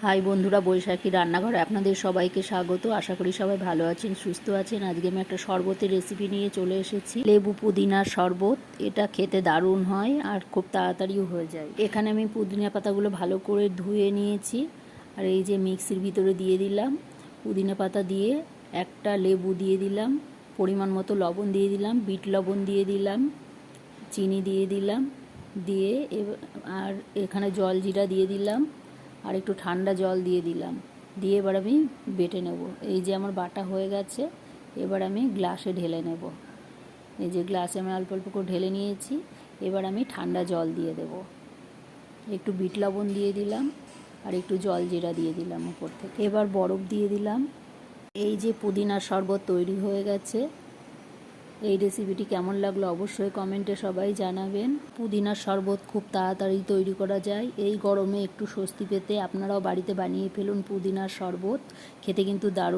High বন্ধুরা, বৈশাখী রান্নাঘরে আপনাদের সবাইকে স্বাগত। আশা করি সবাই ভালো আছেন, সুস্থ আছেন। আজকে আমি একটা শরবতের রেসিপি নিয়ে চলে এসেছি, লেবু পুদিনার শরবত। এটা খেতে দারুণ হয় আর খুব তাড়াতাড়িও হয়ে যায়। এখানে আমি পুদিনা পাতাগুলো ভালো করে ধুয়ে নিয়েছি, আর এই যে মিক্সির ভিতরে দিয়ে দিলাম। পুদিনা পাতা দিয়ে একটা লেবু দিয়ে দিলাম, পরিমাণ মতো লবণ দিয়ে দিলাম, বিট লবণ দিয়ে দিলাম, চিনি দিয়ে দিলাম, দিয়ে আর এখানে জল জিরা দিয়ে দিলাম, আর একটু ঠান্ডা জল দিয়ে দিলাম। দিয়ে এবার আমি বেটে নেব। এই যে আমার বাটা হয়ে গেছে, এবার আমি গ্লাসে ঢেলে নেব। এই যে গ্লাসে আমি অল্প অল্প করে ঢেলে নিয়েছি। এবার আমি ঠান্ডা জল দিয়ে দেব, একটু বিট লবণ দিয়ে দিলাম, আর একটু জল জিরা দিয়ে দিলাম উপর থেকে। এবার বরফ দিয়ে দিলাম। এই যে পুদিনার শরবত তৈরি হয়ে গেছে। এই রেসিপিটি কেমন লাগলো অবশ্যই কমেন্টে সবাই জানাবেন। পুদিনার শরবত খুব তাড়াতাড়ি তৈরি করা যায়। এই গরমে একটু স্বস্তি পেতে আপনারাও বাড়িতে বানিয়ে ফেলুন পুদিনার শরবত। খেতে কিন্তু দারুণ।